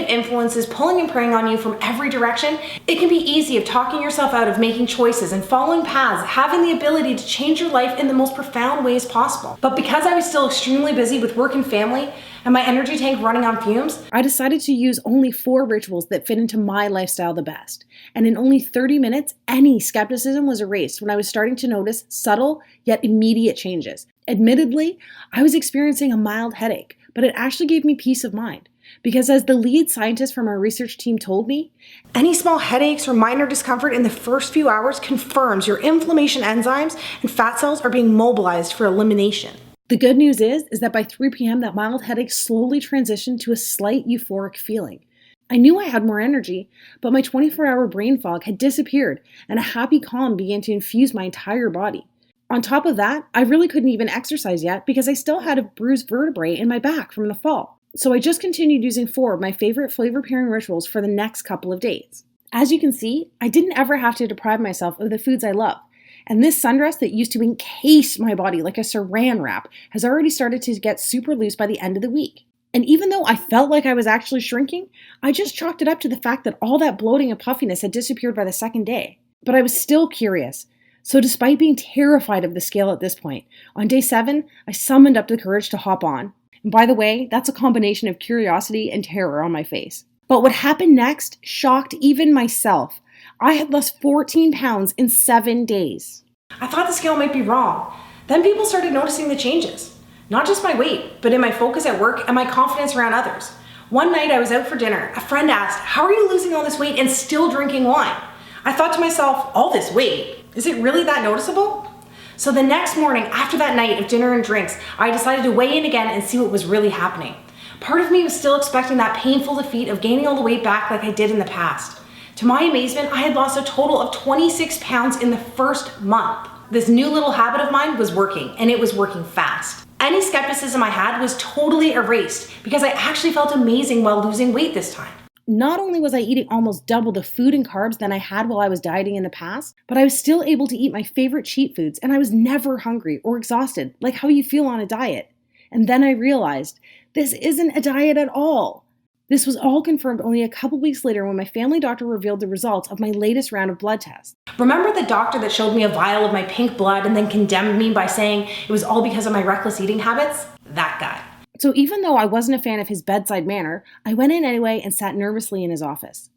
influences pulling and preying on you from every direction, it can be easy of talking yourself out of making choices and following paths, having the ability to change your life in the most profound ways possible. But because I was still extremely busy with work and family, and my energy tank running on fumes, I decided to use only 4 rituals that fit into my lifestyle the best. And in only 30 minutes, any skepticism was erased when I was starting to notice subtle yet immediate changes. Admittedly, I was experiencing a mild headache, but it actually gave me peace of mind. Because as the lead scientist from our research team told me, any small headaches or minor discomfort in the first few hours confirms your inflammation enzymes and fat cells are being mobilized for elimination. The good news is that by 3 p.m. that mild headache slowly transitioned to a slight euphoric feeling. I knew I had more energy, but my 24-hour brain fog had disappeared and a happy calm began to infuse my entire body. On top of that, I really couldn't even exercise yet because I still had a bruised vertebrae in my back from the fall. So I just continued using 4 of my favorite flavor pairing rituals for the next couple of days. As you can see, I didn't ever have to deprive myself of the foods I love. And this sundress that used to encase my body like a saran wrap has already started to get super loose by the end of the week. And even though I felt like I was actually shrinking, I just chalked it up to the fact that all that bloating and puffiness had disappeared by the second day. But I was still curious. So despite being terrified of the scale at this point, on day 7, I summoned up the courage to hop on. And by the way, that's a combination of curiosity and terror on my face. But what happened next shocked even myself. I had lost 14 pounds in 7 days. I thought the scale might be wrong. Then people started noticing the changes. Not just my weight, but in my focus at work and my confidence around others. One night I was out for dinner. A friend asked, "How are you losing all this weight and still drinking wine?" I thought to myself, all this weight? Is it really that noticeable? So the next morning, after that night of dinner and drinks, I decided to weigh in again and see what was really happening. Part of me was still expecting that painful defeat of gaining all the weight back like I did in the past. To my amazement, I had lost a total of 26 pounds in the first month. This new little habit of mine was working, and it was working fast. Any skepticism I had was totally erased because I actually felt amazing while losing weight this time. Not only was I eating almost double the food and carbs than I had while I was dieting in the past, but I was still able to eat my favorite cheat foods and I was never hungry or exhausted, like how you feel on a diet. And then I realized, this isn't a diet at all. This was all confirmed only a couple weeks later when my family doctor revealed the results of my latest round of blood tests. Remember the doctor that showed me a vial of my pink blood and then condemned me by saying it was all because of my reckless eating habits? That guy. So even though I wasn't a fan of his bedside manner, I went in anyway and sat nervously in his office.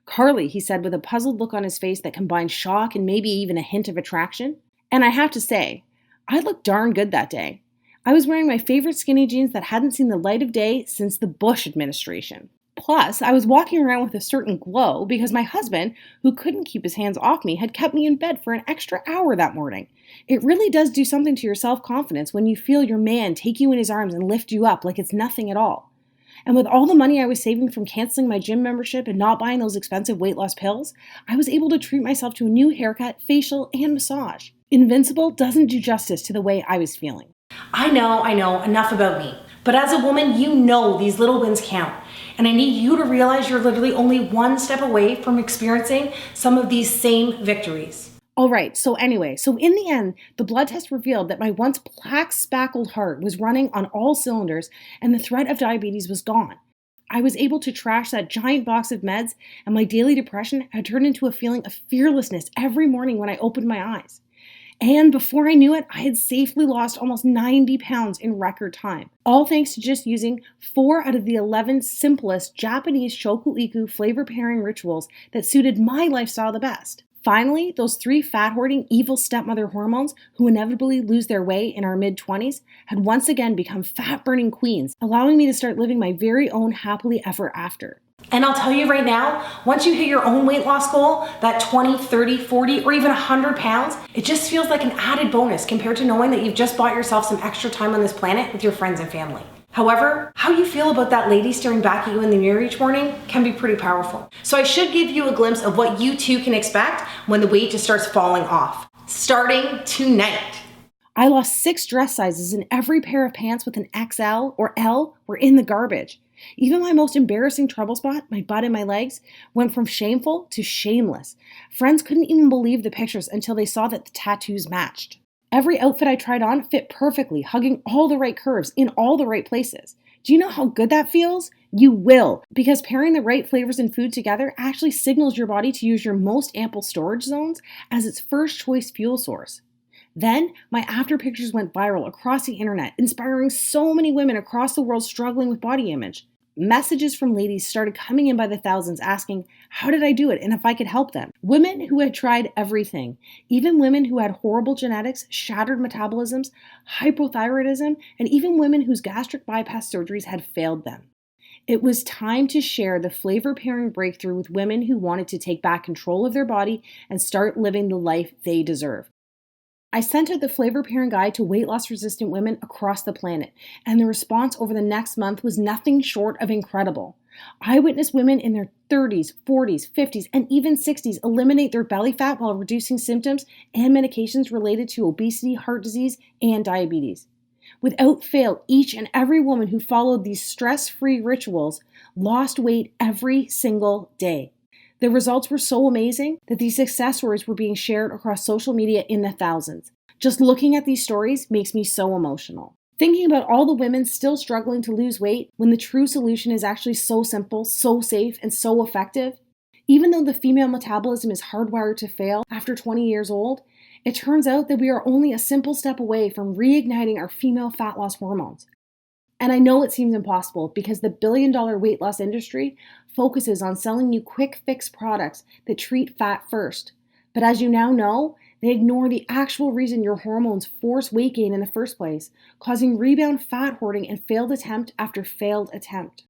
"Carly," he said with a puzzled look on his face that combined shock and maybe even a hint of attraction. And I have to say, I looked darn good that day. I was wearing my favorite skinny jeans that hadn't seen the light of day since the Bush administration. Plus, I was walking around with a certain glow because my husband, who couldn't keep his hands off me, had kept me in bed for an extra hour that morning. It really does do something to your self-confidence when you feel your man take you in his arms and lift you up like it's nothing at all. And with all the money I was saving from canceling my gym membership and not buying those expensive weight loss pills, I was able to treat myself to a new haircut, facial, and massage. Invincible doesn't do justice to the way I was feeling. I know, enough about me. But as a woman, you know these little wins count. And I need you to realize you're literally only one step away from experiencing some of these same victories. Alright, so in the end, the blood test revealed that my once plaque-spackled heart was running on all cylinders and the threat of diabetes was gone. I was able to trash that giant box of meds and my daily depression had turned into a feeling of fearlessness every morning when I opened my eyes. And before I knew it, I had safely lost almost 90 pounds in record time. All thanks to just using 4 out of the 11 simplest Japanese shoku-iku flavor pairing rituals that suited my lifestyle the best. Finally, those 3 fat-hoarding evil stepmother hormones who inevitably lose their way in our mid-20s had once again become fat-burning queens, allowing me to start living my very own happily ever after. And I'll tell you right now, once you hit your own weight loss goal, that 20, 30, 40, or even 100 pounds, it just feels like an added bonus compared to knowing that you've just bought yourself some extra time on this planet with your friends and family. However, how you feel about that lady staring back at you in the mirror each morning can be pretty powerful. So I should give you a glimpse of what you too can expect when the weight just starts falling off. Starting tonight. I lost 6 dress sizes and every pair of pants with an XL or L were in the garbage. Even my most embarrassing trouble spot, my butt and my legs, went from shameful to shameless. Friends couldn't even believe the pictures until they saw that the tattoos matched. Every outfit I tried on fit perfectly, hugging all the right curves in all the right places. Do you know how good that feels? You will, because pairing the right flavors and food together actually signals your body to use your most ample storage zones as its first choice fuel source. Then, my after pictures went viral across the internet, inspiring so many women across the world struggling with body image. Messages from ladies started coming in by the thousands asking, how did I do it and if I could help them? Women who had tried everything, even women who had horrible genetics, shattered metabolisms, hypothyroidism, and even women whose gastric bypass surgeries had failed them. It was time to share the flavor pairing breakthrough with women who wanted to take back control of their body and start living the life they deserve. I sent out the flavor pairing guide to weight loss resistant women across the planet, and the response over the next month was nothing short of incredible. I witnessed women in their 30s, 40s, 50s, and even 60s eliminate their belly fat while reducing symptoms and medications related to obesity, heart disease, and diabetes. Without fail, each and every woman who followed these stress-free rituals lost weight every single day. The results were so amazing that these success stories were being shared across social media in the thousands. Just looking at these stories makes me so emotional. Thinking about all the women still struggling to lose weight when the true solution is actually so simple, so safe, and so effective. Even though the female metabolism is hardwired to fail after 20 years old, it turns out that we are only a simple step away from reigniting our female fat loss hormones. And I know it seems impossible because the billion-dollar weight loss industry focuses on selling you quick fix products that treat fat first. But as you now know, they ignore the actual reason your hormones force weight gain in the first place, causing rebound fat hoarding and failed attempt after failed attempt.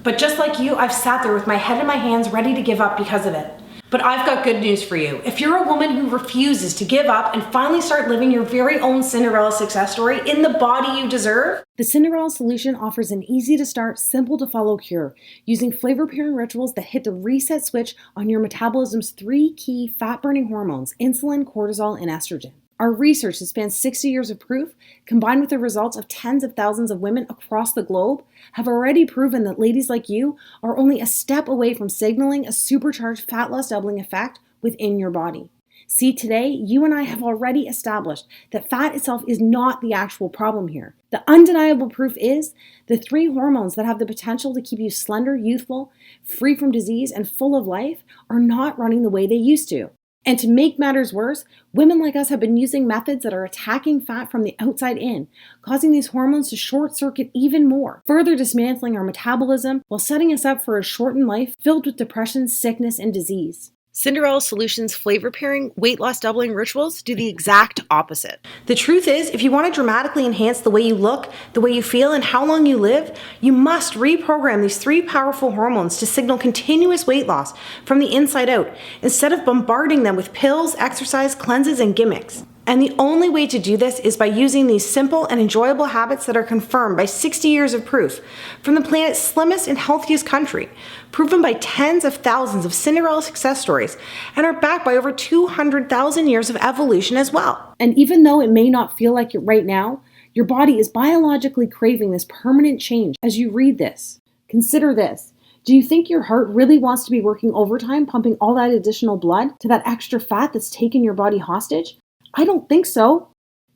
But just like you, I've sat there with my head in my hands ready to give up because of it. But I've got good news for you. If you're a woman who refuses to give up and finally start living your very own Cinderella success story in the body you deserve, the Cinderella Solution offers an easy to start, simple to follow cure using flavor pairing rituals that hit the reset switch on your metabolism's 3 key fat burning hormones, insulin, cortisol, and estrogen. Our research that spans 60 years of proof, combined with the results of tens of thousands of women across the globe, have already proven that ladies like you are only a step away from signaling a supercharged fat loss doubling effect within your body. See, today, you and I have already established that fat itself is not the actual problem here. The undeniable proof is the 3 hormones that have the potential to keep you slender, youthful, free from disease, and full of life are not running the way they used to. And to make matters worse, women like us have been using methods that are attacking fat from the outside in, causing these hormones to short circuit even more, further dismantling our metabolism while setting us up for a shortened life filled with depression, sickness, and disease. Cinderella Solution's flavor pairing, weight loss doubling rituals do the exact opposite. The truth is, if you want to dramatically enhance the way you look, the way you feel, and how long you live, you must reprogram these 3 powerful hormones to signal continuous weight loss from the inside out, instead of bombarding them with pills, exercise, cleanses, and gimmicks. And the only way to do this is by using these simple and enjoyable habits that are confirmed by 60 years of proof from the planet's slimmest and healthiest country, proven by tens of thousands of Cinderella success stories, and are backed by over 200,000 years of evolution as well. And even though it may not feel like it right now, your body is biologically craving this permanent change as you read this. Consider this. Do you think your heart really wants to be working overtime, pumping all that additional blood to that extra fat that's taken your body hostage? I don't think so.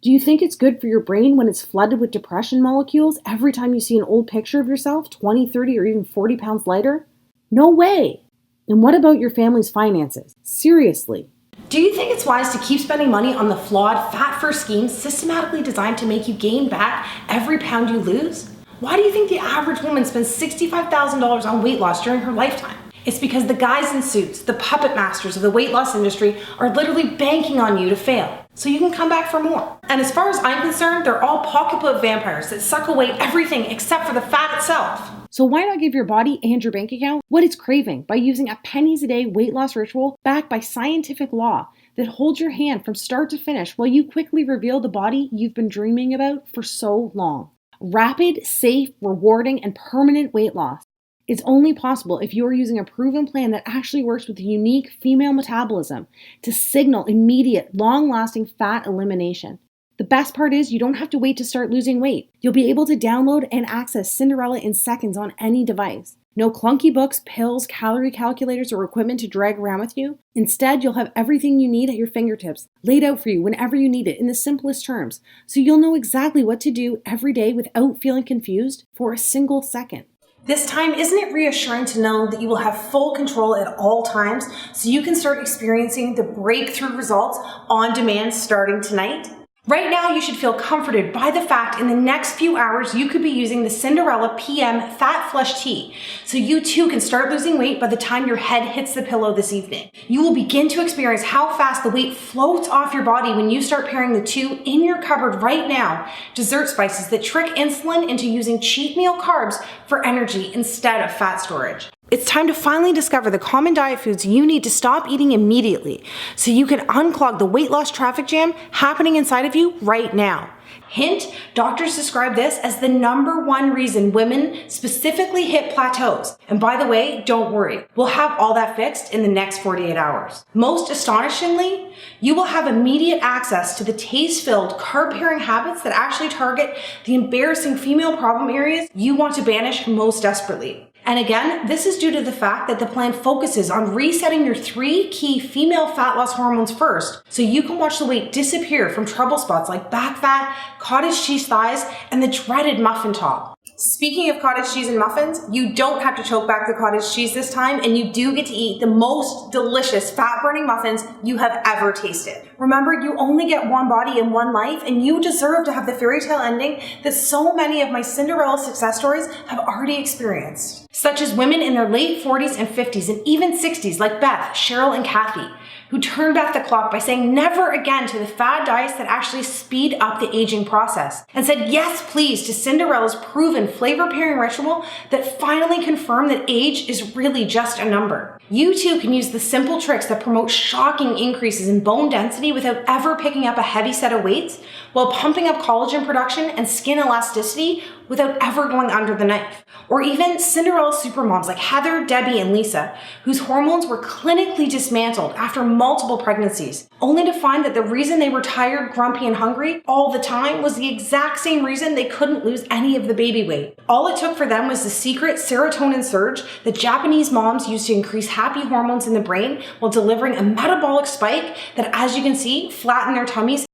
Do you think it's good for your brain when it's flooded with depression molecules every time you see an old picture of yourself 20, 30, or even 40 pounds lighter? No way. And what about your family's finances? Seriously. Do you think it's wise to keep spending money on the flawed, fat-first schemes systematically designed to make you gain back every pound you lose? Why do you think the average woman spends $65,000 on weight loss during her lifetime? It's because the guys in suits, the puppet masters of the weight loss industry, are literally banking on you to fail, so you can come back for more. And as far as I'm concerned, they're all pocketbook vampires that suck away everything except for the fat itself. So why not give your body and your bank account what it's craving by using a pennies a day weight loss ritual backed by scientific law that holds your hand from start to finish while you quickly reveal the body you've been dreaming about for so long. Rapid, safe, rewarding, and permanent weight loss. It's only possible if you are using a proven plan that actually works with the unique female metabolism to signal immediate, long-lasting fat elimination. The best part is you don't have to wait to start losing weight. You'll be able to download and access Cinderella in seconds on any device. No clunky books, pills, calorie calculators, or equipment to drag around with you. Instead, you'll have everything you need at your fingertips, laid out for you whenever you need it in the simplest terms, so you'll know exactly what to do every day without feeling confused for a single second. This time, isn't it reassuring to know that you will have full control at all times so you can start experiencing the breakthrough results on demand starting tonight? Right now, you should feel comforted by the fact in the next few hours you could be using the Cinderella PM Fat Flush Tea, so you too can start losing weight by the time your head hits the pillow this evening. You will begin to experience how fast the weight floats off your body when you start pairing the two in your cupboard right now, dessert spices that trick insulin into using cheat meal carbs for energy instead of fat storage. It's time to finally discover the common diet foods you need to stop eating immediately so you can unclog the weight loss traffic jam happening inside of you right now. Hint, doctors describe this as the #1 reason women specifically hit plateaus. And by the way, don't worry, we'll have all that fixed in the next 48 hours. Most astonishingly, you will have immediate access to the taste-filled, carb-pairing habits that actually target the embarrassing female problem areas you want to banish most desperately. And again, this is due to the fact that the plan focuses on resetting your 3 key female fat loss hormones first, so you can watch the weight disappear from trouble spots like back fat, cottage cheese thighs, and the dreaded muffin top. Speaking of cottage cheese and muffins, you don't have to choke back the cottage cheese this time, and you do get to eat the most delicious fat-burning muffins you have ever tasted. Remember, you only get one body and one life, and you deserve to have the fairy tale ending that so many of my Cinderella success stories have already experienced, such as women in their late 40s and 50s and even 60s like Beth, Cheryl, and Kathy, who turned back the clock by saying never again to the fad diets that actually speed up the aging process, and said yes please to Cinderella's proven flavor pairing ritual that finally confirmed that age is really just a number. You too can use the simple tricks that promote shocking increases in bone density without ever picking up a heavy set of weights, while pumping up collagen production and skin elasticity without ever going under the knife. Or even Cinderella supermoms like Heather, Debbie, and Lisa, whose hormones were clinically dismantled after multiple pregnancies, only to find that the reason they were tired, grumpy, and hungry all the time was the exact same reason they couldn't lose any of the baby weight. All it took for them was the secret serotonin surge that Japanese moms use to increase happy hormones in the brain while delivering a metabolic spike that, as you can see, flattened their tummies